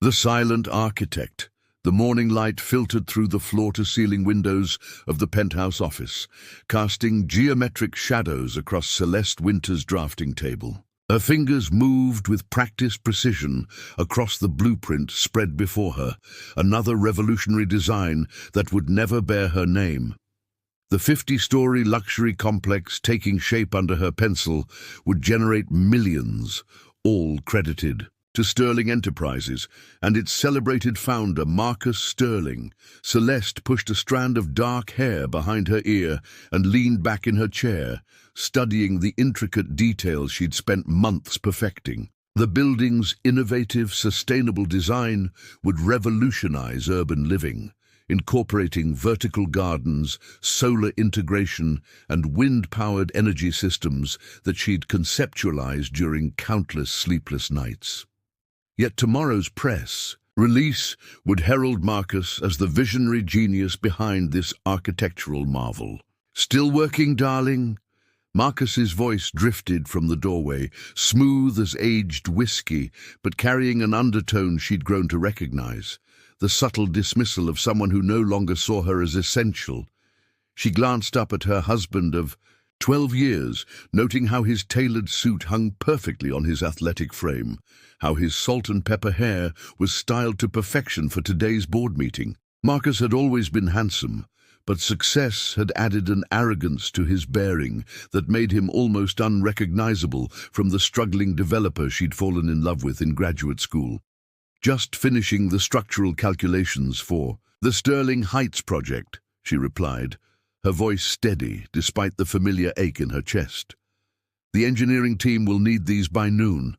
The silent architect. The morning light filtered through the floor-to-ceiling windows of the penthouse office, casting geometric shadows across Celeste Winter's drafting table. Her fingers moved with practiced precision across the blueprint spread before her, another revolutionary design that would never bear her name. The 50-story luxury complex taking shape under her pencil would generate millions, all credited to Sterling Enterprises and its celebrated founder, Marcus Sterling. Celeste pushed a strand of dark hair behind her ear and leaned back in her chair, studying the intricate details she'd spent months perfecting. The building's innovative, sustainable design would revolutionize urban living, incorporating vertical gardens, solar integration, and wind-powered energy systems that she'd conceptualized during countless sleepless nights. Yet tomorrow's press release would herald Marcus as the visionary genius behind this architectural marvel. "Still working, darling?" Marcus's voice drifted from the doorway, smooth as aged whiskey, but carrying an undertone she'd grown to recognize, the subtle dismissal of someone who no longer saw her as essential. She glanced up at her husband of 12 years, noting how his tailored suit hung perfectly on his athletic frame, how his salt and pepper hair was styled to perfection for today's board meeting. Marcus had always been handsome, but success had added an arrogance to his bearing that made him almost unrecognizable from the struggling developer she'd fallen in love with in graduate school. "Just finishing the structural calculations for the Sterling Heights project," she replied, her voice steady despite the familiar ache in her chest. "The engineering team will need these by noon."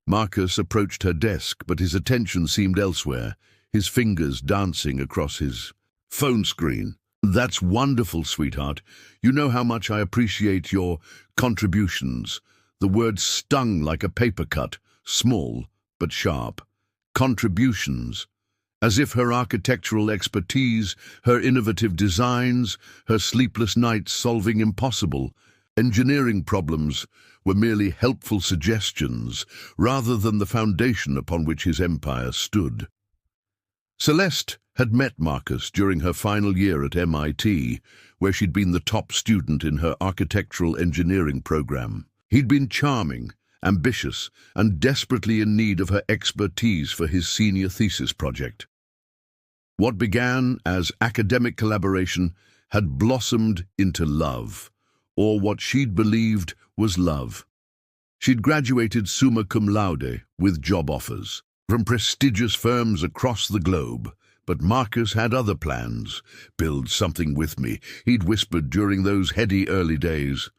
Marcus approached her desk, but his attention seemed elsewhere, his fingers dancing across his phone screen. "That's wonderful, sweetheart. You know how much I appreciate your contributions." The word stung like a paper cut, small but sharp. Contributions. As if her architectural expertise, her innovative designs, her sleepless nights solving impossible engineering problems were merely helpful suggestions rather than the foundation upon which his empire stood. Celeste had met Marcus during her final year at MIT, where she'd been the top student in her architectural engineering program. He'd been charming, ambitious, and desperately in need of her expertise for his senior thesis project. What began as academic collaboration had blossomed into love, or what she'd believed was love. She'd graduated summa cum laude with job offers from prestigious firms across the globe, but Marcus had other plans. "Build something with me," he'd whispered during those heady early days.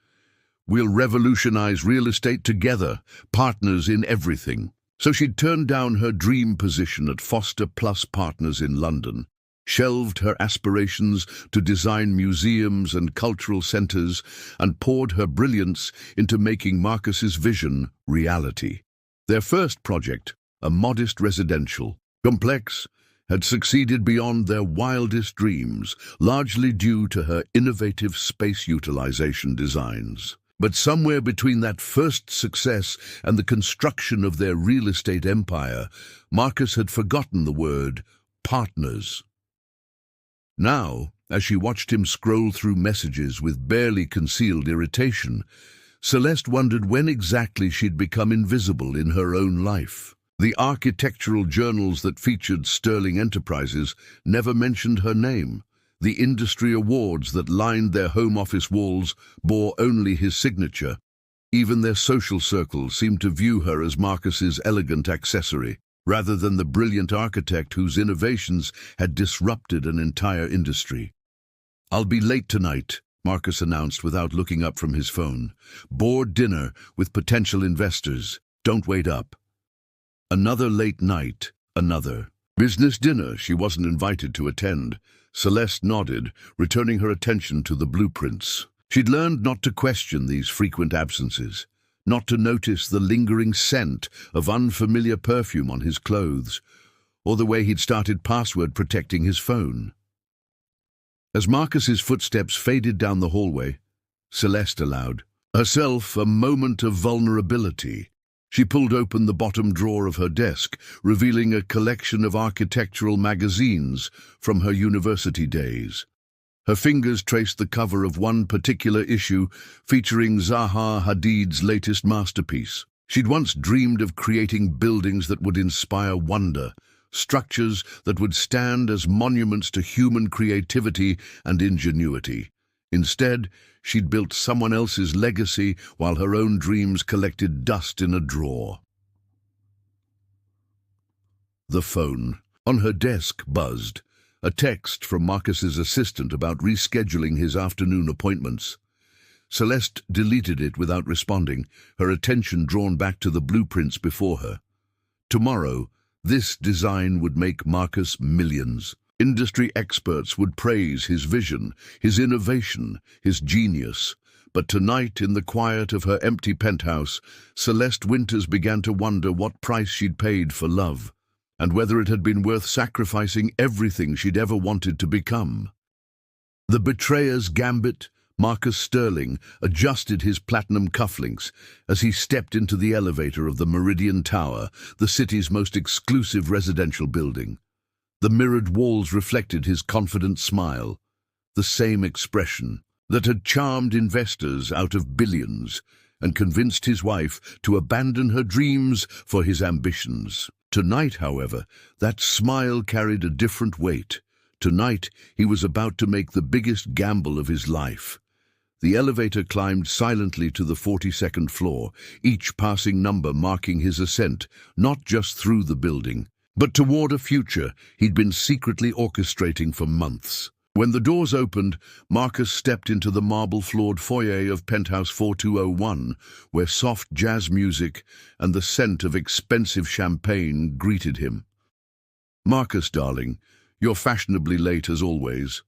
"We'll revolutionize real estate together, partners in everything." So she'd turned down her dream position at Foster Plus Partners in London, shelved her aspirations to design museums and cultural centers, and poured her brilliance into making Marcus's vision reality. Their first project, a modest residential complex, had succeeded beyond their wildest dreams, largely due to her innovative space utilization designs. But somewhere between that first success and the construction of their real estate empire, Marcus had forgotten the word partners. Now, as she watched him scroll through messages with barely concealed irritation, Celeste wondered when exactly she'd become invisible in her own life. The architectural journals that featured Sterling Enterprises never mentioned her name. The industry awards that lined their home office walls bore only his signature. Even their social circles seemed to view her as Marcus's elegant accessory, rather than the brilliant architect whose innovations had disrupted an entire industry. "I'll be late tonight," Marcus announced without looking up from his phone. "Board dinner with potential investors. Don't wait up." Another late night, another business dinner she wasn't invited to attend. Celeste nodded, returning her attention to the blueprints. She'd learned not to question these frequent absences, not to notice the lingering scent of unfamiliar perfume on his clothes, or the way he'd started password protecting his phone. As Marcus's footsteps faded down the hallway, Celeste allowed herself a moment of vulnerability. She pulled open the bottom drawer of her desk, revealing a collection of architectural magazines from her university days. Her fingers traced the cover of one particular issue featuring Zaha Hadid's latest masterpiece. She'd once dreamed of creating buildings that would inspire wonder, structures that would stand as monuments to human creativity and ingenuity. Instead, she'd built someone else's legacy while her own dreams collected dust in a drawer. The phone on her desk buzzed, a text from Marcus's assistant about rescheduling his afternoon appointments. Celeste deleted it without responding, her attention drawn back to the blueprints before her. Tomorrow, this design would make Marcus millions. Industry experts would praise his vision, his innovation, his genius. But tonight, in the quiet of her empty penthouse, Celeste Winters began to wonder what price she'd paid for love, and whether it had been worth sacrificing everything she'd ever wanted to become. The betrayer's gambit, Marcus Sterling, adjusted his platinum cufflinks as he stepped into the elevator of the Meridian Tower, the city's most exclusive residential building. The mirrored walls reflected his confident smile, the same expression that had charmed investors out of billions and convinced his wife to abandon her dreams for his ambitions. Tonight, however, that smile carried a different weight. Tonight, he was about to make the biggest gamble of his life. The elevator climbed silently to the 42nd floor, each passing number marking his ascent, not just through the building, but toward a future he'd been secretly orchestrating for months. When the doors opened, Marcus stepped into the marble-floored foyer of Penthouse 4201, where soft jazz music and the scent of expensive champagne greeted him. "Marcus, darling, you're fashionably late as always."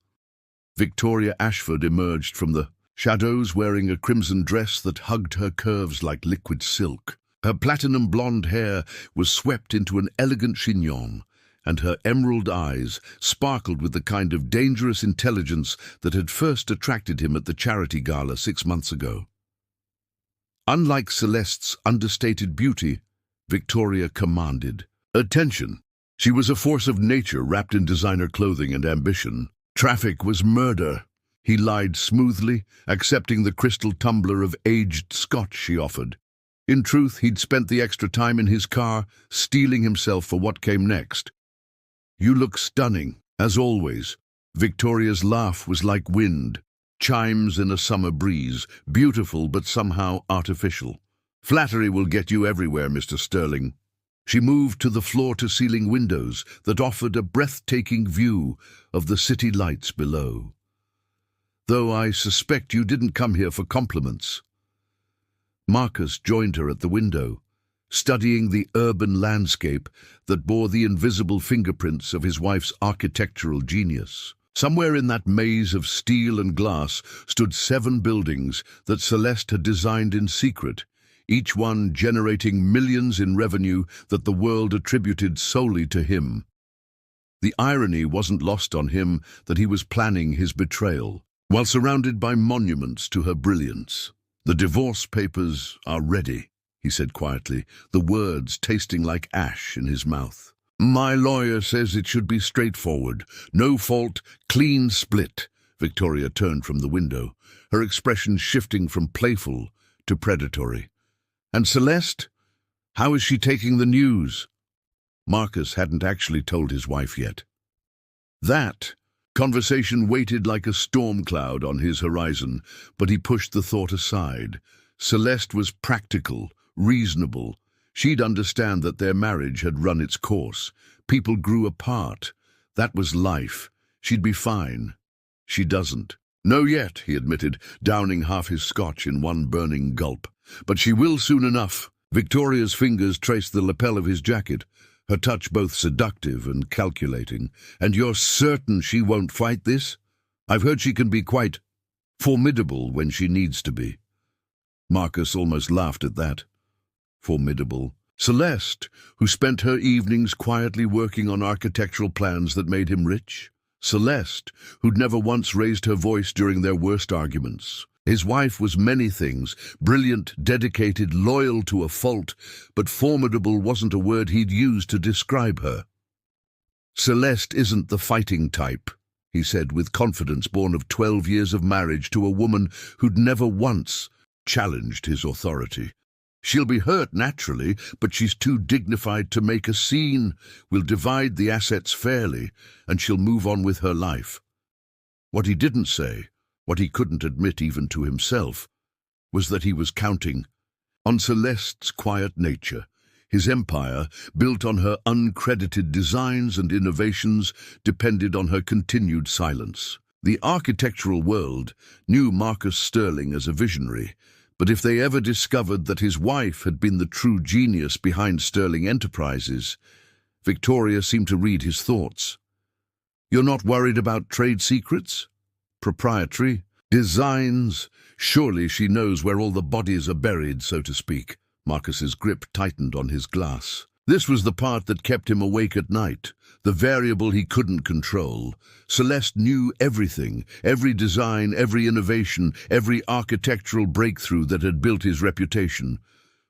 Victoria Ashford emerged from the shadows wearing a crimson dress that hugged her curves like liquid silk. Her platinum blonde hair was swept into an elegant chignon, and her emerald eyes sparkled with the kind of dangerous intelligence that had first attracted him at the charity gala 6 months ago. Unlike Celeste's understated beauty, Victoria commanded attention. She was a force of nature wrapped in designer clothing and ambition. Traffic was murder. He lied smoothly, accepting the crystal tumbler of aged scotch she offered. In truth, he'd spent the extra time in his car, steeling himself for what came next. "You look stunning, as always." Victoria's laugh was like wind, chimes in a summer breeze, beautiful but somehow artificial. "Flattery will get you everywhere, Mr. Sterling." She moved to the floor-to-ceiling windows that offered a breathtaking view of the city lights below. "Though I suspect you didn't come here for compliments." Marcus joined her at the window, studying the urban landscape that bore the invisible fingerprints of his wife's architectural genius. Somewhere in that maze of steel and glass stood 7 buildings that Celeste had designed in secret, each one generating millions in revenue that the world attributed solely to him. The irony wasn't lost on him that he was planning his betrayal, while surrounded by monuments to her brilliance. "The divorce papers are ready," he said quietly, the words tasting like ash in his mouth. "My lawyer says it should be straightforward. No fault, clean split." Victoria turned from the window, her expression shifting from playful to predatory. "And Celeste? How is she taking the news?" Marcus hadn't actually told his wife yet. That conversation waited like a storm cloud on his horizon, but he pushed the thought aside. Celeste was practical, reasonable. She'd understand that their marriage had run its course. People grew apart. That was life. She'd be fine. She doesn't. "No yet," he admitted, downing half his scotch in one burning gulp. "But she will soon enough." Victoria's fingers traced the lapel of his jacket, her touch both seductive and calculating. "And you're certain she won't fight this? I've heard she can be quite formidable when she needs to be." Marcus almost laughed at that. Formidable. Celeste, who spent her evenings quietly working on architectural plans that made him rich. Celeste, who'd never once raised her voice during their worst arguments. His wife was many things, brilliant, dedicated, loyal to a fault, but formidable wasn't a word he'd use to describe her. "Celeste isn't the fighting type," he said with confidence born of 12 years of marriage to a woman who'd never once challenged his authority. "She'll be hurt naturally, but she's too dignified to make a scene. We'll divide the assets fairly, and she'll move on with her life." What he didn't say, what he couldn't admit even to himself, was that he was counting on Celeste's quiet nature. His empire, built on her uncredited designs and innovations, depended on her continued silence. The architectural world knew Marcus Sterling as a visionary, but if they ever discovered that his wife had been the true genius behind Sterling Enterprises, Victoria seemed to read his thoughts. "You're not worried about trade secrets? Proprietary? Designs? Surely she knows where all the bodies are buried, so to speak." Marcus's grip tightened on his glass. This was the part that kept him awake at night, the variable he couldn't control. Celeste knew everything, every design, every innovation, every architectural breakthrough that had built his reputation.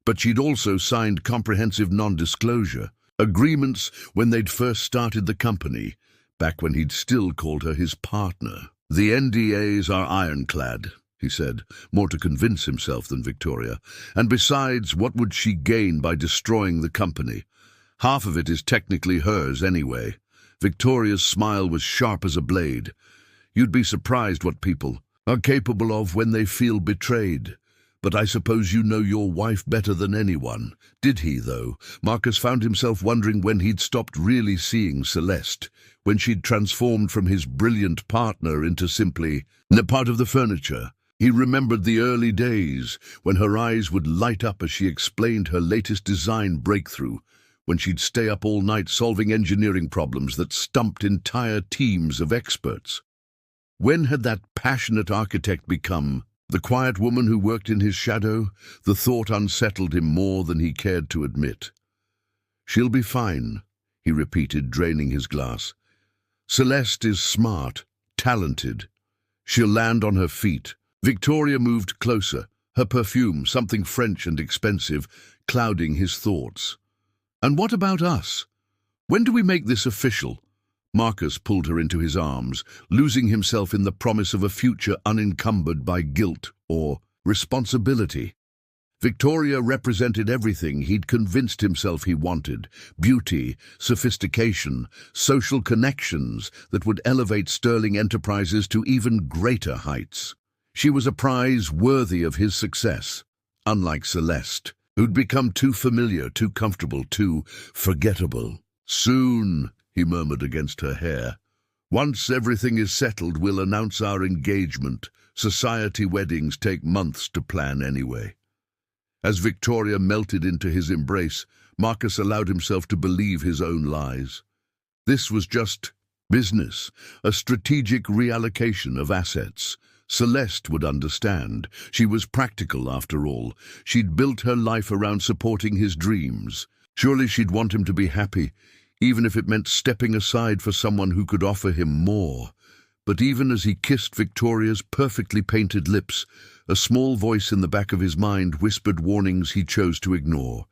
But she'd also signed comprehensive non-disclosure agreements when they'd first started the company, back when he'd still called her his partner. "The NDAs are ironclad," he said, more to convince himself than Victoria. "And besides, what would she gain by destroying the company? Half of it is technically hers anyway." Victoria's smile was sharp as a blade. "You'd be surprised what people are capable of when they feel betrayed. But I suppose you know your wife better than anyone." Did he, though? Marcus found himself wondering when he'd stopped really seeing Celeste, when she'd transformed from his brilliant partner into simply a part of the furniture. He remembered the early days, when her eyes would light up as she explained her latest design breakthrough, when she'd stay up all night solving engineering problems that stumped entire teams of experts. When had that passionate architect become the quiet woman who worked in his shadow? The thought unsettled him more than he cared to admit. "She'll be fine," he repeated, draining his glass. "Celeste is smart, talented. She'll land on her feet." Victoria moved closer, her perfume, something French and expensive, clouding his thoughts. "And what about us? When do we make this official?" Marcus pulled her into his arms, losing himself in the promise of a future unencumbered by guilt or responsibility. Victoria represented everything he'd convinced himself he wanted: beauty, sophistication, social connections that would elevate Sterling Enterprises to even greater heights. She was a prize worthy of his success, unlike Celeste, who'd become too familiar, too comfortable, too forgettable. "Soon," he murmured against her hair. "Once everything is settled, we'll announce our engagement. Society weddings take months to plan anyway." As Victoria melted into his embrace, Marcus allowed himself to believe his own lies. This was just business, a strategic reallocation of assets. Celeste would understand. She was practical, after all. She'd built her life around supporting his dreams. Surely she'd want him to be happy, even if it meant stepping aside for someone who could offer him more. But even as he kissed Victoria's perfectly painted lips, a small voice in the back of his mind whispered warnings he chose to ignore.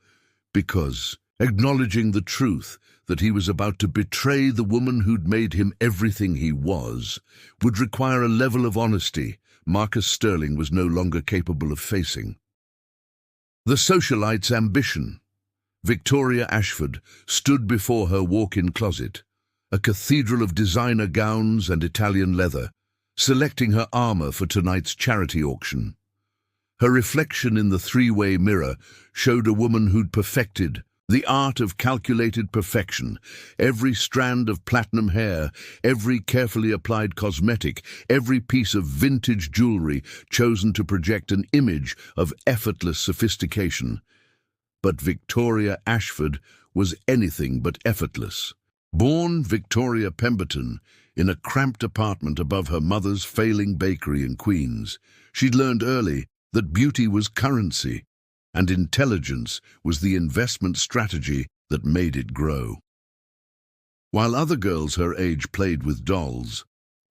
Because, acknowledging the truth that he was about to betray the woman who'd made him everything he was, would require a level of honesty Marcus Sterling was no longer capable of facing. The socialite's ambition. Victoria Ashford stood before her walk-in closet, a cathedral of designer gowns and Italian leather, selecting her armor for tonight's charity auction. Her reflection in the three-way mirror showed a woman who'd perfected the art of calculated perfection. Every strand of platinum hair, every carefully applied cosmetic, every piece of vintage jewelry chosen to project an image of effortless sophistication. But Victoria Ashford was anything but effortless. Born Victoria Pemberton in a cramped apartment above her mother's failing bakery in Queens, she'd learned early that beauty was currency, and intelligence was the investment strategy that made it grow. While other girls her age played with dolls,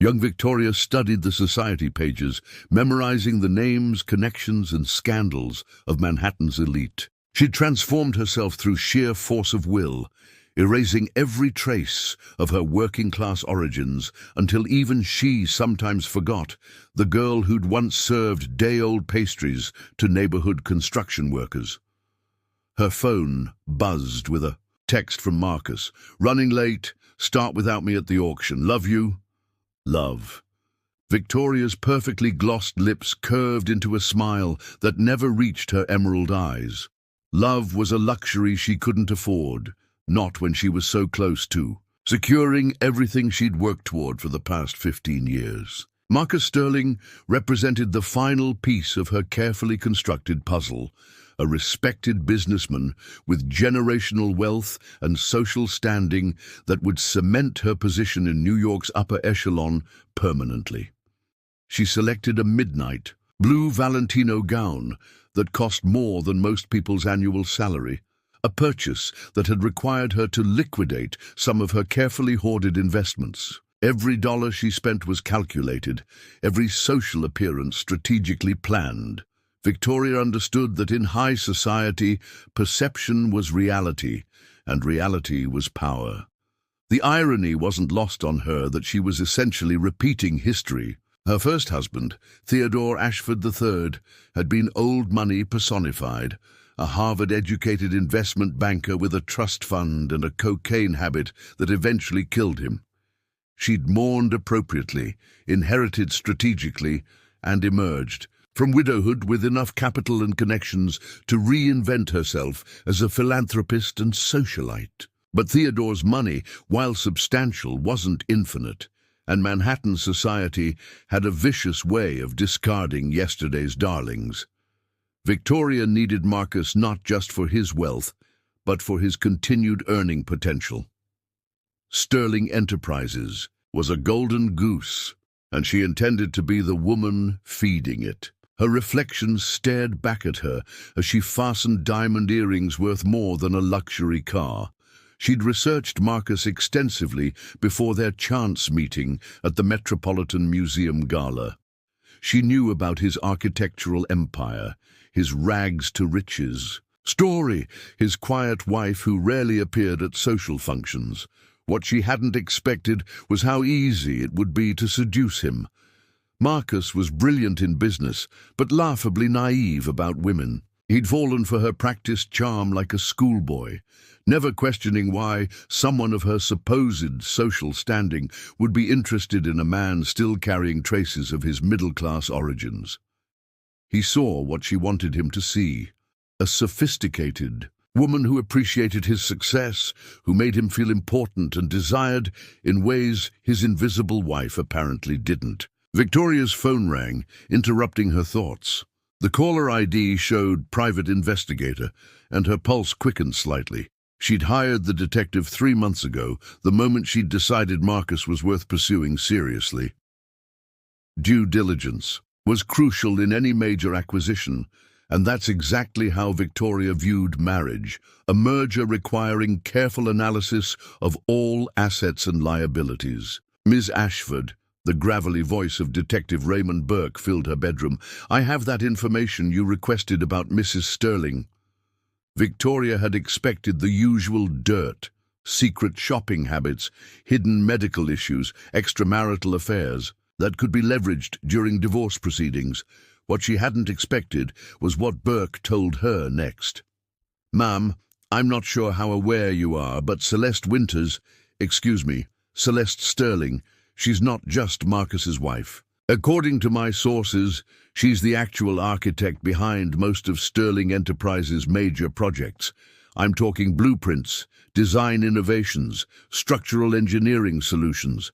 Young Victoria studied the society pages, memorizing the names, connections, and scandals of Manhattan's elite. She transformed herself through sheer force of will, erasing every trace of her working-class origins until even she sometimes forgot the girl who'd once served day-old pastries to neighborhood construction workers. Her phone buzzed with a text from Marcus. "Running late. Start without me at the auction. Love you. Love." Victoria's perfectly glossed lips curved into a smile that never reached her emerald eyes. Love was a luxury she couldn't afford, not when she was so close to securing everything she'd worked toward for the past 15 years. Marcus Sterling represented the final piece of her carefully constructed puzzle, a respected businessman with generational wealth and social standing that would cement her position in New York's upper echelon permanently. She selected a midnight, blue Valentino gown that cost more than most people's annual salary, a purchase that had required her to liquidate some of her carefully hoarded investments. Every dollar she spent was calculated, every social appearance strategically planned. Victoria understood that in high society, perception was reality, and reality was power. The irony wasn't lost on her that she was essentially repeating history. Her first husband, Theodore Ashford III, had been old money personified, a Harvard-educated investment banker with a trust fund and a cocaine habit that eventually killed him. She'd mourned appropriately, inherited strategically, and emerged from widowhood with enough capital and connections to reinvent herself as a philanthropist and socialite. But Theodore's money, while substantial, wasn't infinite, and Manhattan society had a vicious way of discarding yesterday's darlings. Victoria needed Marcus not just for his wealth, but for his continued earning potential. Sterling Enterprises was a golden goose, and she intended to be the woman feeding it. Her reflection stared back at her as she fastened diamond earrings worth more than a luxury car. She'd researched Marcus extensively before their chance meeting at the Metropolitan Museum Gala. She knew about his architectural empire, his rags to riches story, his quiet wife who rarely appeared at social functions. What she hadn't expected was how easy it would be to seduce him. Marcus was brilliant in business, but laughably naive about women. He'd fallen for her practiced charm like a schoolboy, never questioning why someone of her supposed social standing would be interested in a man still carrying traces of his middle-class origins. He saw what she wanted him to see, a sophisticated woman who appreciated his success, who made him feel important and desired in ways his invisible wife apparently didn't. Victoria's phone rang, interrupting her thoughts. The caller ID showed private investigator, and her pulse quickened slightly. She'd hired the detective 3 months ago, the moment she'd decided Marcus was worth pursuing seriously. Due diligence was crucial in any major acquisition, and that's exactly how Victoria viewed marriage, a merger requiring careful analysis of all assets and liabilities. Ms. Ashford, the gravelly voice of Detective Raymond Burke, filled her bedroom. "I have that information you requested about Mrs. Sterling." Victoria had expected the usual dirt: secret shopping habits, hidden medical issues, extramarital affairs that could be leveraged during divorce proceedings. What she hadn't expected was what Burke told her next. "Ma'am, I'm not sure how aware you are, but Celeste Sterling, she's not just Marcus's wife. According to my sources, she's the actual architect behind most of Sterling Enterprises' major projects. I'm talking blueprints, design innovations, structural engineering solutions.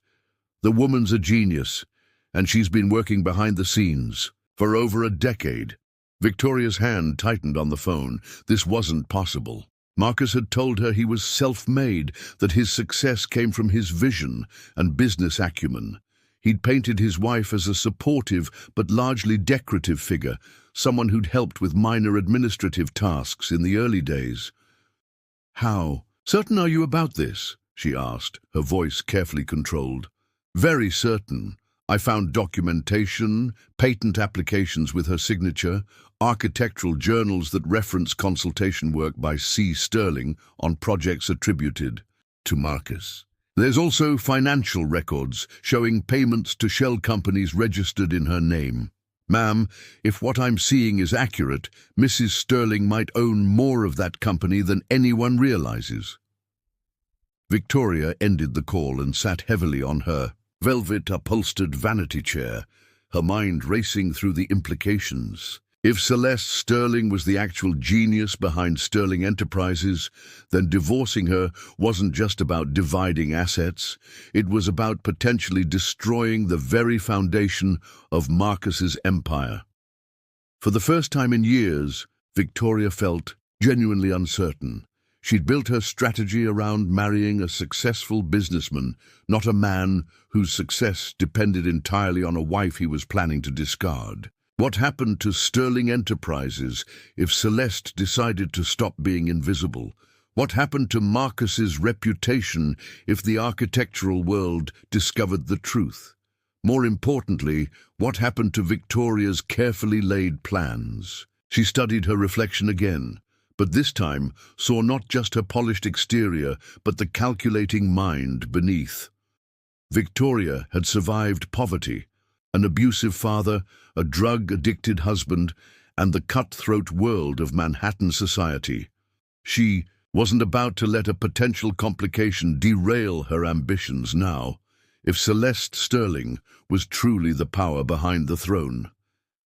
The woman's a genius, and she's been working behind the scenes for over a decade." Victoria's hand tightened on the phone. This wasn't possible. Marcus had told her he was self-made, that his success came from his vision and business acumen. He'd painted his wife as a supportive but largely decorative figure, someone who'd helped with minor administrative tasks in the early days. "How certain are you about this?" she asked, her voice carefully controlled. "Very certain. I found documentation, patent applications with her signature, architectural journals that reference consultation work by C. Sterling on projects attributed to Marcus. There's also financial records showing payments to shell companies registered in her name. Ma'am, if what I'm seeing is accurate, Mrs. Sterling might own more of that company than anyone realizes. Victoria ended the call and sat heavily on her velvet-upholstered vanity chair, her mind racing through the implications. If Celeste Sterling was the actual genius behind Sterling Enterprises, then divorcing her wasn't just about dividing assets, it was about potentially destroying the very foundation of Marcus's empire. For the first time in years, Victoria felt genuinely uncertain. She'd built her strategy around marrying a successful businessman, not a man whose success depended entirely on a wife he was planning to discard. What happened to Sterling Enterprises if Celeste decided to stop being invisible? What happened to Marcus's reputation if the architectural world discovered the truth? More importantly, what happened to Victoria's carefully laid plans? She studied her reflection again, but this time saw not just her polished exterior, but the calculating mind beneath. Victoria had survived poverty, an abusive father, a drug-addicted husband, and the cutthroat world of Manhattan society. She wasn't about to let a potential complication derail her ambitions now. If Celeste Sterling was truly the power behind the throne,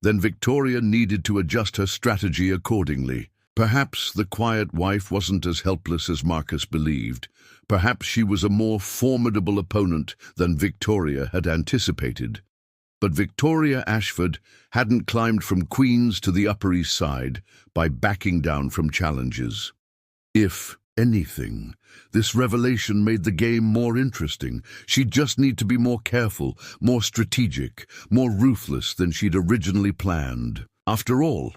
then Victoria needed to adjust her strategy accordingly. Perhaps the quiet wife wasn't as helpless as Marcus believed. Perhaps she was a more formidable opponent than Victoria had anticipated. But Victoria Ashford hadn't climbed from Queens to the Upper East Side by backing down from challenges. If anything, this revelation made the game more interesting. She'd just need to be more careful, more strategic, more ruthless than she'd originally planned. After all,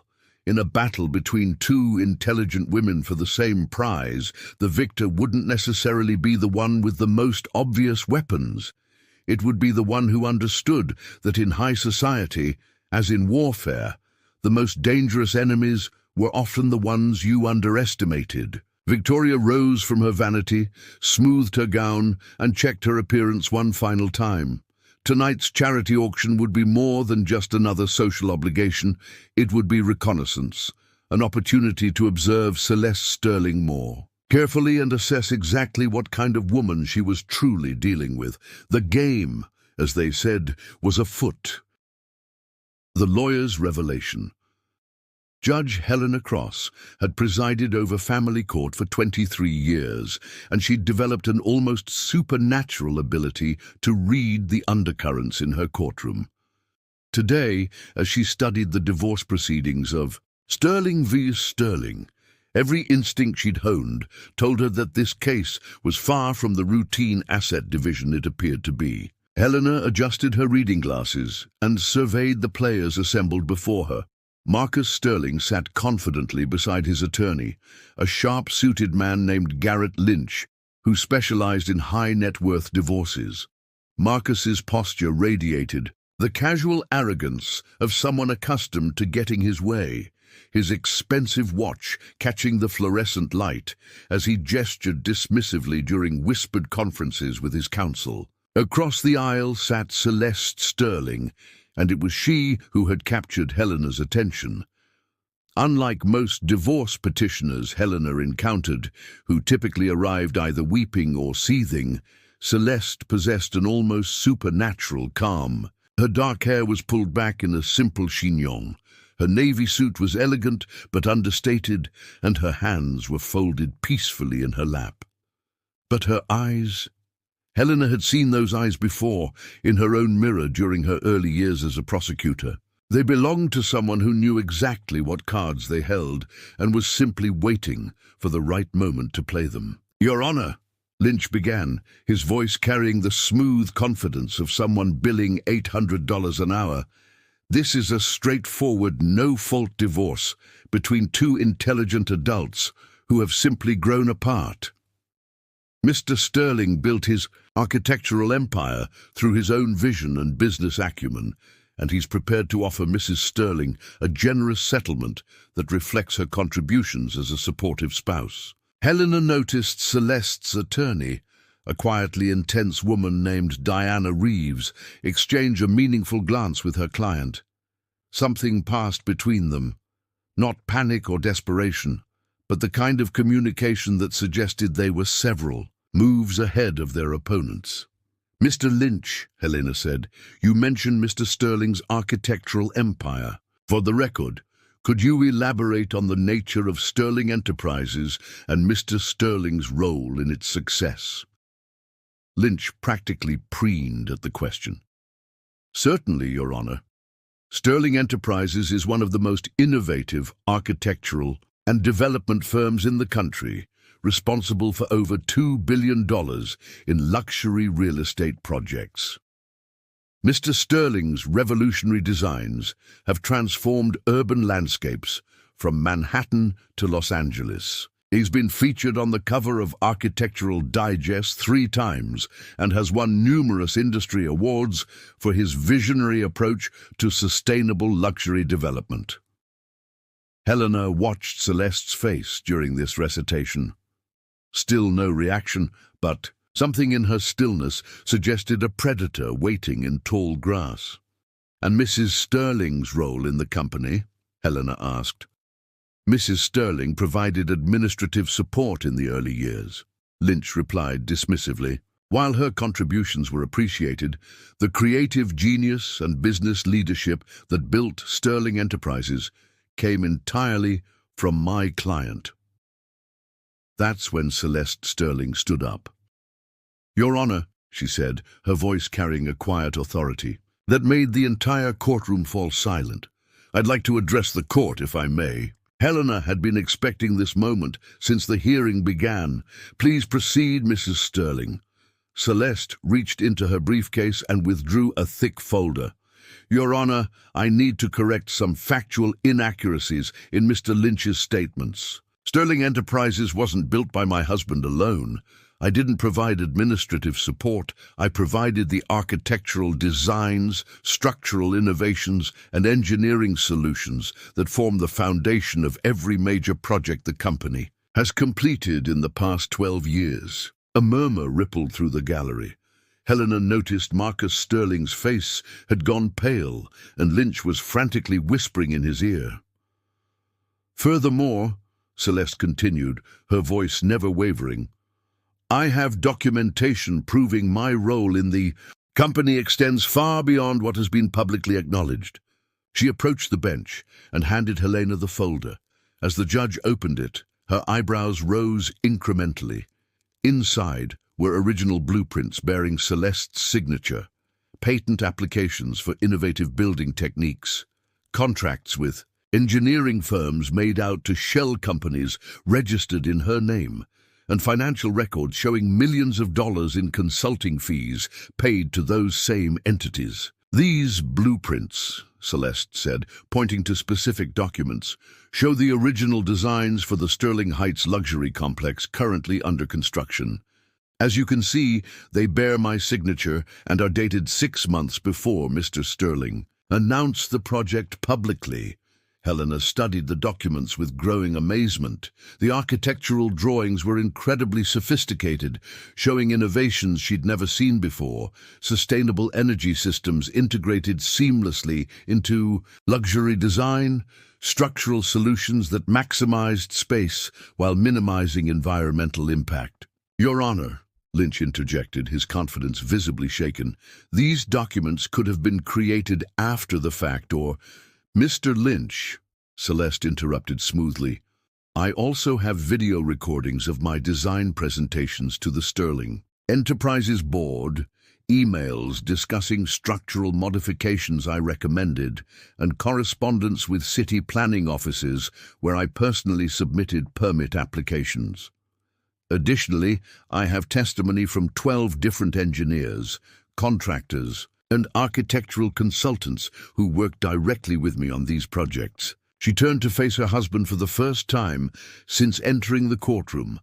in a battle between two intelligent women for the same prize, the victor wouldn't necessarily be the one with the most obvious weapons. It would be the one who understood that in high society, as in warfare, the most dangerous enemies were often the ones you underestimated. Victoria rose from her vanity, smoothed her gown, and checked her appearance one final time. Tonight's charity auction would be more than just another social obligation. It would be reconnaissance, an opportunity to observe Celeste Sterling more carefully and assess exactly what kind of woman she was truly dealing with. The game, as they said, was afoot. The lawyer's revelation. Judge Helena Cross had presided over family court for 23 years, and she'd developed an almost supernatural ability to read the undercurrents in her courtroom. Today, as she studied the divorce proceedings of Sterling v. Sterling, every instinct she'd honed told her that this case was far from the routine asset division it appeared to be. Helena adjusted her reading glasses and surveyed the players assembled before her. Marcus Sterling sat confidently beside his attorney, a sharp-suited man named Garrett Lynch, who specialized in high-net-worth divorces. Marcus's posture radiated the casual arrogance of someone accustomed to getting his way, his expensive watch catching the fluorescent light as he gestured dismissively during whispered conferences with his counsel. Across the aisle sat Celeste Sterling, and it was she who had captured Helena's attention. Unlike most divorce petitioners Helena encountered, who typically arrived either weeping or seething, Celeste possessed an almost supernatural calm. Her dark hair was pulled back in a simple chignon. Her navy suit was elegant but understated, and her hands were folded peacefully in her lap. But her eyes... Helena had seen those eyes before, in her own mirror during her early years as a prosecutor. They belonged to someone who knew exactly what cards they held and was simply waiting for the right moment to play them. "Your Honor," Lynch began, his voice carrying the smooth confidence of someone billing $800 an hour. "This is a straightforward, no-fault divorce between two intelligent adults who have simply grown apart." Mr. Sterling built his architectural empire through his own vision and business acumen, and he's prepared to offer Mrs. Sterling a generous settlement that reflects her contributions as a supportive spouse. Helena noticed Celeste's attorney, a quietly intense woman named Diana Reeves, exchange a meaningful glance with her client. Something passed between them, not panic or desperation, but the kind of communication that suggested they were several moves ahead of their opponents. "Mr. Lynch," Helena said, "you mentioned Mr. Sterling's architectural empire. For the record, could you elaborate on the nature of Sterling Enterprises and Mr. Sterling's role in its success?" Lynch practically preened at the question. "Certainly, Your Honor. Sterling Enterprises is one of the most innovative architectural and development firms in the country, responsible for over $2 billion in luxury real estate projects. Mr. Sterling's revolutionary designs have transformed urban landscapes from Manhattan to Los Angeles. He's been featured on the cover of Architectural Digest 3 times and has won numerous industry awards for his visionary approach to sustainable luxury development." Helena watched Celeste's face during this recitation. Still no reaction, but something in her stillness suggested a predator waiting in tall grass. "And Mrs. Sterling's role in the company?" Helena asked. "Mrs. Sterling provided administrative support in the early years," Lynch replied dismissively. "While her contributions were appreciated, the creative genius and business leadership that built Sterling Enterprises came entirely from my client." That's when Celeste Sterling stood up. "Your Honor," she said, her voice carrying a quiet authority that made the entire courtroom fall silent, "I'd like to address the court, if I may." Helena had been expecting this moment since the hearing began. "Please proceed, Mrs. Sterling." Celeste reached into her briefcase and withdrew a thick folder. "Your Honor, I need to correct some factual inaccuracies in Mr. Lynch's statements. Sterling Enterprises wasn't built by my husband alone. I didn't provide administrative support. I provided the architectural designs, structural innovations, and engineering solutions that form the foundation of every major project the company has completed in the past 12 years. A murmur rippled through the gallery. Helena noticed Marcus Sterling's face had gone pale, and Lynch was frantically whispering in his ear. "Furthermore," Celeste continued, her voice never wavering, "I have documentation proving my role in the company extends far beyond what has been publicly acknowledged." She approached the bench and handed Helena the folder. As the judge opened it, her eyebrows rose incrementally. Inside were original blueprints bearing Celeste's signature, patent applications for innovative building techniques, contracts with engineering firms made out to shell companies registered in her name, and financial records showing millions of dollars in consulting fees paid to those same entities. "These blueprints," Celeste said, pointing to specific documents, "show the original designs for the Sterling Heights luxury complex currently under construction. As you can see, they bear my signature and are dated 6 months before Mr. Sterling announced the project publicly." Helena studied the documents with growing amazement. The architectural drawings were incredibly sophisticated, showing innovations she'd never seen before, sustainable energy systems integrated seamlessly into luxury design, structural solutions that maximized space while minimizing environmental impact. "Your Honor," Lynch interjected, his confidence visibly shaken, "these documents could have been created after the fact or—" "Mr. Lynch," Celeste interrupted smoothly, "I also have video recordings of my design presentations to the Sterling Enterprises board, emails discussing structural modifications I recommended, and correspondence with city planning offices where I personally submitted permit applications. Additionally, I have testimony from 12 different engineers, contractors, and architectural consultants who worked directly with me on these projects." She turned to face her husband for the first time since entering the courtroom.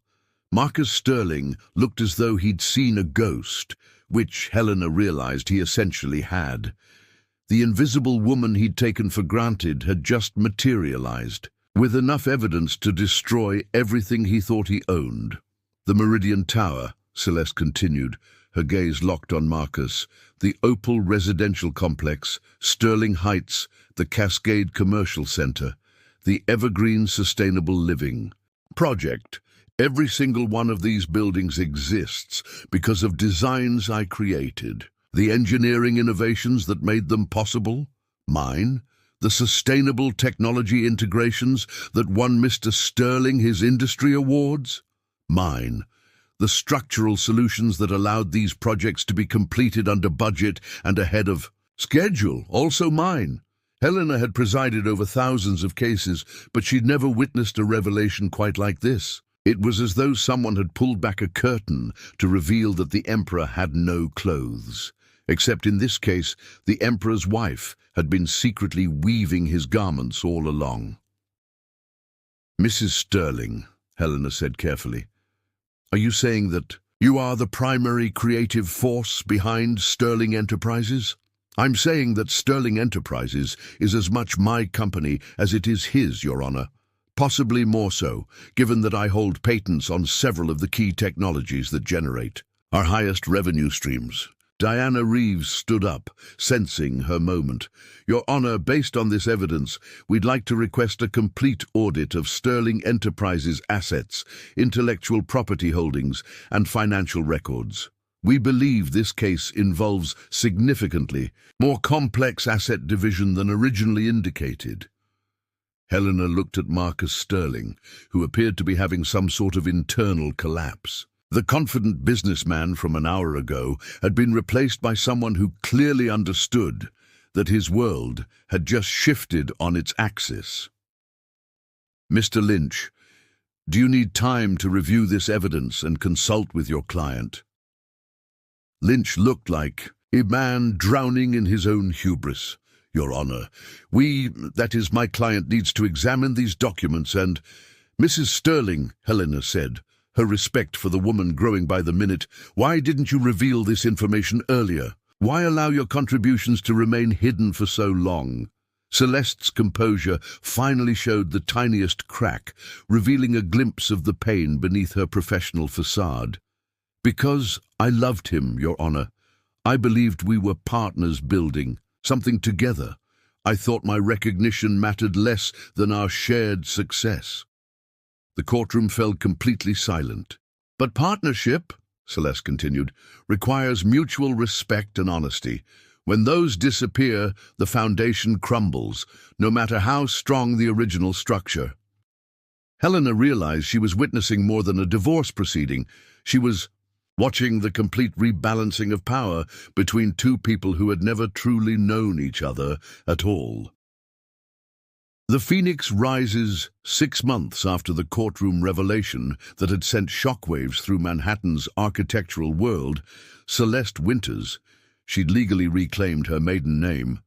Marcus Sterling looked as though he'd seen a ghost, which Helena realized he essentially had. The invisible woman he'd taken for granted had just materialized, with enough evidence to destroy everything he thought he owned. The Meridian Tower, Celeste continued, her gaze locked on Marcus. The Opal Residential Complex, Sterling Heights, the Cascade Commercial Center, the Evergreen Sustainable Living Project. Every single one of these buildings exists because of designs I created. The engineering innovations that made them possible, mine. The sustainable technology integrations that won Mr. Sterling his industry awards, mine. The structural solutions that allowed these projects to be completed under budget and ahead of schedule, also mine. Helena had presided over thousands of cases, but she'd never witnessed a revelation quite like this. It was as though someone had pulled back a curtain to reveal that the Emperor had no clothes. Except in this case, the Emperor's wife had been secretly weaving his garments all along. "Mrs. Sterling," Helena said carefully, "are you saying that you are the primary creative force behind Sterling Enterprises?" "I'm saying that Sterling Enterprises is as much my company as it is his, Your Honor. Possibly more so, given that I hold patents on several of the key technologies that generate our highest revenue streams." Diana Reeves stood up, sensing her moment. "Your Honor, based on this evidence, we'd like to request a complete audit of Sterling Enterprises' assets, intellectual property holdings, and financial records. We believe this case involves significantly more complex asset division than originally indicated." Helena looked at Marcus Sterling, who appeared to be having some sort of internal collapse. The confident businessman from an hour ago had been replaced by someone who clearly understood that his world had just shifted on its axis. "Mr. Lynch, do you need time to review this evidence and consult with your client?" Lynch looked like a man drowning in his own hubris. "Your Honor, that is, my client needs to examine these documents and—" "Mrs. Sterling," Helena said, her respect for the woman growing by the minute, "why didn't you reveal this information earlier? Why allow your contributions to remain hidden for so long?" Celeste's composure finally showed the tiniest crack, revealing a glimpse of the pain beneath her professional facade. "Because I loved him, Your Honor. I believed we were partners building something together. I thought my recognition mattered less than our shared success." The courtroom fell completely silent. "But partnership," Celeste continued, "requires mutual respect and honesty. When those disappear, the foundation crumbles, no matter how strong the original structure." Helena realized she was witnessing more than a divorce proceeding. She was watching the complete rebalancing of power between two people who had never truly known each other at all. The Phoenix rises 6 months after the courtroom revelation that had sent shockwaves through Manhattan's architectural world. Celeste Winters, she'd legally reclaimed her maiden name,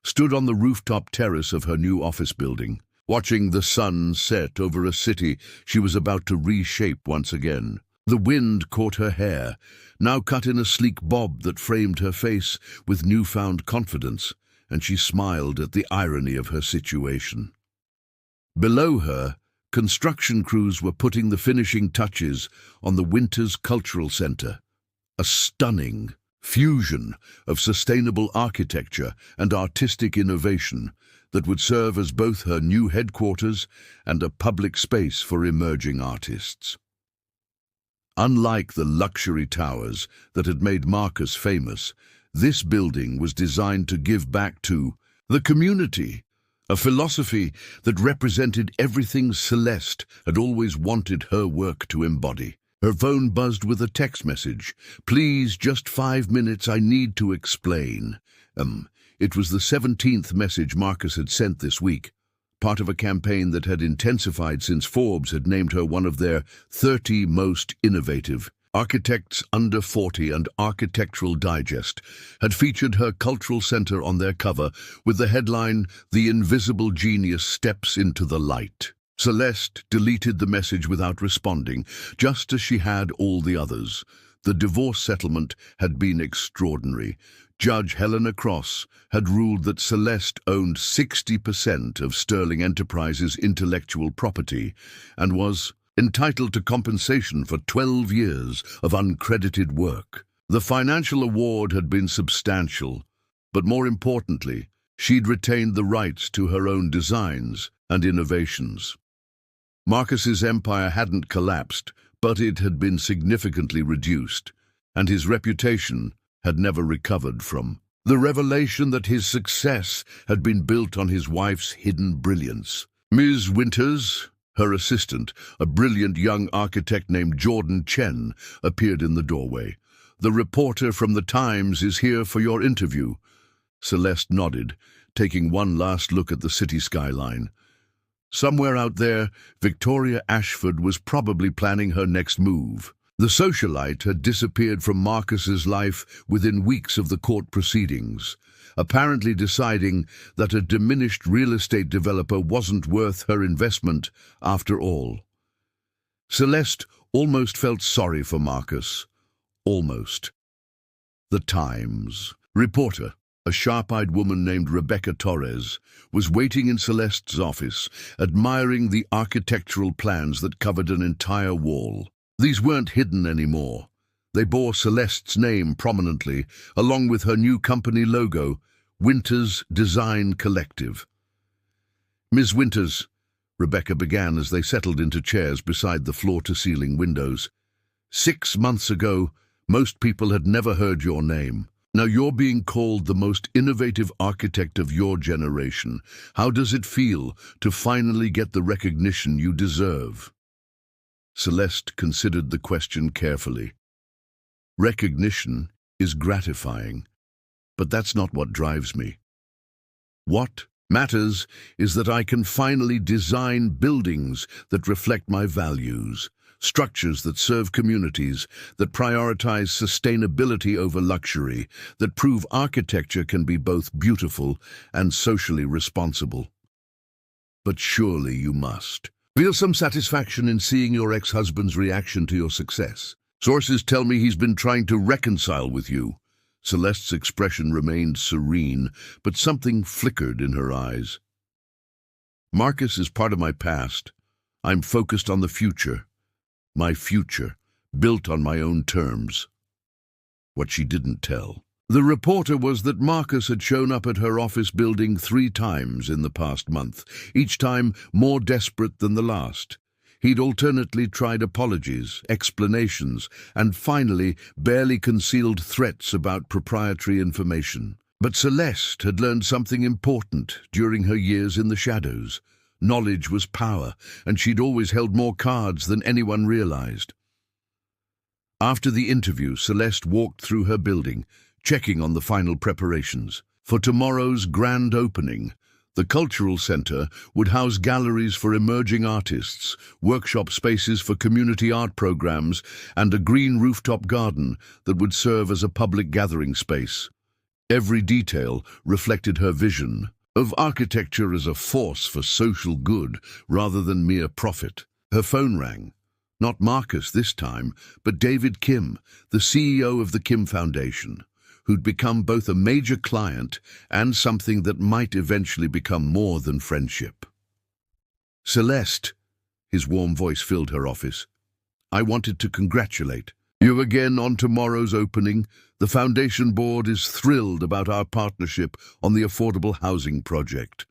stood on the rooftop terrace of her new office building, watching the sun set over a city she was about to reshape once again. The wind caught her hair, now cut in a sleek bob that framed her face with newfound confidence, and she smiled at the irony of her situation. Below her, construction crews were putting the finishing touches on the Winters Cultural Center, a stunning fusion of sustainable architecture and artistic innovation that would serve as both her new headquarters and a public space for emerging artists. Unlike the luxury towers that had made Marcus famous, this building was designed to give back to the community, a philosophy that represented everything Celeste had always wanted her work to embody. Her phone buzzed with a text message. "Please, just 5 minutes, I need to explain." It was the 17th message Marcus had sent this week, part of a campaign that had intensified since Forbes had named her one of their 30 most innovative architects under 40, and Architectural Digest had featured her cultural center on their cover with the headline, "The Invisible Genius Steps into the Light." Celeste deleted the message without responding, just as she had all the others. The divorce settlement had been extraordinary. Judge Helena Cross had ruled that Celeste owned 60% of Sterling Enterprises' intellectual property and was entitled to compensation for 12 years of uncredited work. The financial award had been substantial, but more importantly, she'd retained the rights to her own designs and innovations. Marcus's empire hadn't collapsed, but it had been significantly reduced, and his reputation had never recovered from the revelation that his success had been built on his wife's hidden brilliance. Ms. Winters, her assistant, a brilliant young architect named Jordan Chen, appeared in the doorway. "The reporter from the Times is here for your interview." Celeste nodded, taking one last look at the city skyline. Somewhere out there, Victoria Ashford was probably planning her next move. The socialite had disappeared from Marcus's life within weeks of the court proceedings, apparently deciding that a diminished real estate developer wasn't worth her investment after all. Celeste almost felt sorry for Marcus. Almost. The Times. Reporter, a sharp-eyed woman named Rebecca Torres, was waiting in Celeste's office, admiring the architectural plans that covered an entire wall. These weren't hidden anymore. They bore Celeste's name prominently, along with her new company logo, Winters Design Collective. "Ms. Winters," Rebecca began as they settled into chairs beside the floor-to-ceiling windows. "6 months ago, most people had never heard your name. Now you're being called the most innovative architect of your generation. How does it feel to finally get the recognition you deserve?" Celeste considered the question carefully. Recognition is gratifying, but that's not what drives me. What matters is that I can finally design buildings that reflect my values, structures that serve communities, that prioritize sustainability over luxury, that prove architecture can be both beautiful and socially responsible. But surely you must feel some satisfaction in seeing your ex-husband's reaction to your success. Sources tell me he's been trying to reconcile with you. Celeste's expression remained serene, but something flickered in her eyes. "Marcus is part of my past. I'm focused on the future. My future, built on my own terms." What she didn't tell the reporter was that Marcus had shown up at her office building 3 times in the past month, each time more desperate than the last. He'd alternately tried apologies, explanations, and finally barely concealed threats about proprietary information. But Celeste had learned something important during her years in the shadows. Knowledge was power, and she'd always held more cards than anyone realized. After the interview, Celeste walked through her building, checking on the final preparations. For tomorrow's grand opening, the Cultural Center would house galleries for emerging artists, workshop spaces for community art programs, and a green rooftop garden that would serve as a public gathering space. Every detail reflected her vision of architecture as a force for social good rather than mere profit. Her phone rang. Not Marcus this time, but David Kim, the CEO of the Kim Foundation, who'd become both a major client and something that might eventually become more than friendship. "Celeste," his warm voice filled her office, "I wanted to congratulate you again on tomorrow's opening. The Foundation Board is thrilled about our partnership on the affordable housing project."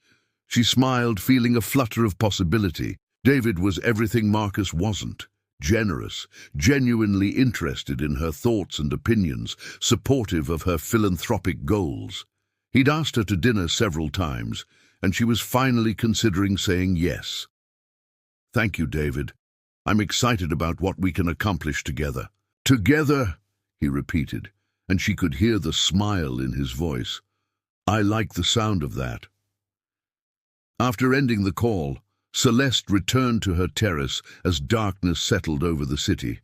She smiled, feeling a flutter of possibility. David was everything Marcus wasn't. Generous, genuinely interested in her thoughts and opinions, supportive of her philanthropic goals. He'd asked her to dinner several times, and she was finally considering saying yes. "Thank you, David. I'm excited about what we can accomplish together." "Together," he repeated, and she could hear the smile in his voice. "I like the sound of that." After ending the call, Celeste returned to her terrace as darkness settled over the city.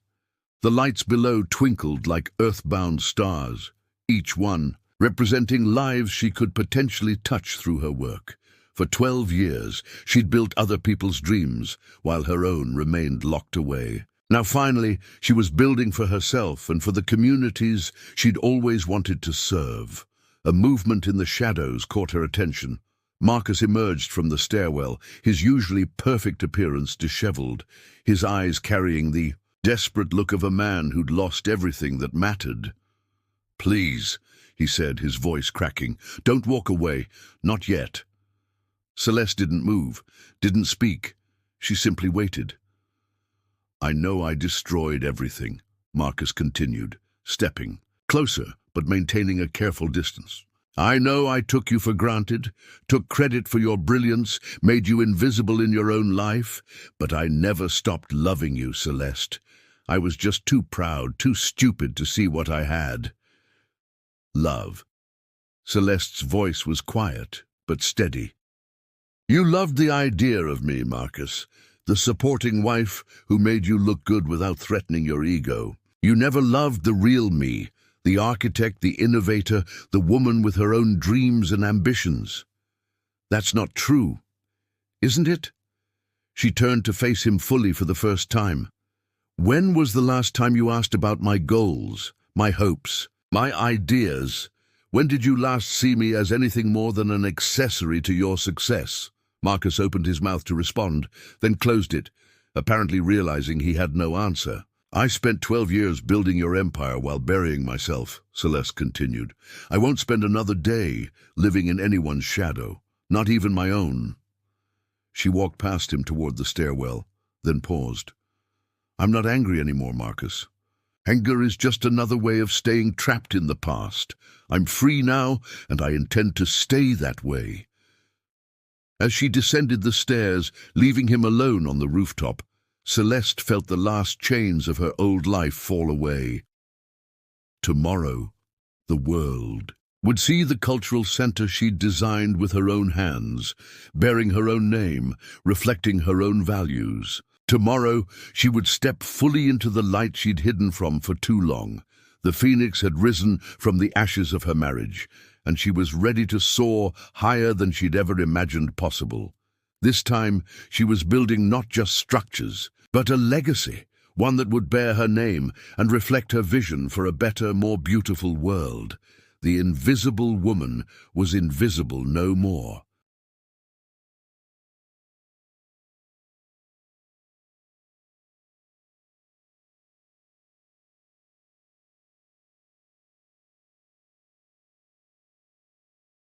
The lights below twinkled like earthbound stars, each one representing lives she could potentially touch through her work. For 12 years, she'd built other people's dreams, while her own remained locked away. Now finally, she was building for herself and for the communities she'd always wanted to serve. A movement in the shadows caught her attention. Marcus emerged from the stairwell, his usually perfect appearance disheveled, his eyes carrying the desperate look of a man who'd lost everything that mattered. "Please," he said, his voice cracking, "don't walk away. Not yet." Celeste didn't move, didn't speak. She simply waited. "I know I destroyed everything," Marcus continued, stepping closer but maintaining a careful distance. "I know I took you for granted, took credit for your brilliance, made you invisible in your own life, but I never stopped loving you, Celeste. I was just too proud, too stupid to see what I had. Love." Celeste's voice was quiet but steady. "You loved the idea of me, Marcus. The supporting wife who made you look good without threatening your ego. You never loved the real me, the architect, the innovator, the woman with her own dreams and ambitions. That's not true, isn't it?" She turned to face him fully for the first time. "When was the last time you asked about my goals, my hopes, my ideas? When did you last see me as anything more than an accessory to your success?" Marcus opened his mouth to respond, then closed it, apparently realizing he had no answer. "I spent 12 years building your empire while burying myself," Celeste continued. "I won't spend another day living in anyone's shadow, not even my own." She walked past him toward the stairwell, then paused. "I'm not angry anymore, Marcus. Anger is just another way of staying trapped in the past. I'm free now, and I intend to stay that way." As she descended the stairs, leaving him alone on the rooftop, Celeste felt the last chains of her old life fall away. Tomorrow, the world would see the cultural center she'd designed with her own hands, bearing her own name, reflecting her own values. Tomorrow, she would step fully into the light she'd hidden from for too long. The phoenix had risen from the ashes of her marriage, and she was ready to soar higher than she'd ever imagined possible. This time, she was building not just structures, but a legacy, one that would bear her name and reflect her vision for a better, more beautiful world. The invisible woman was invisible no more.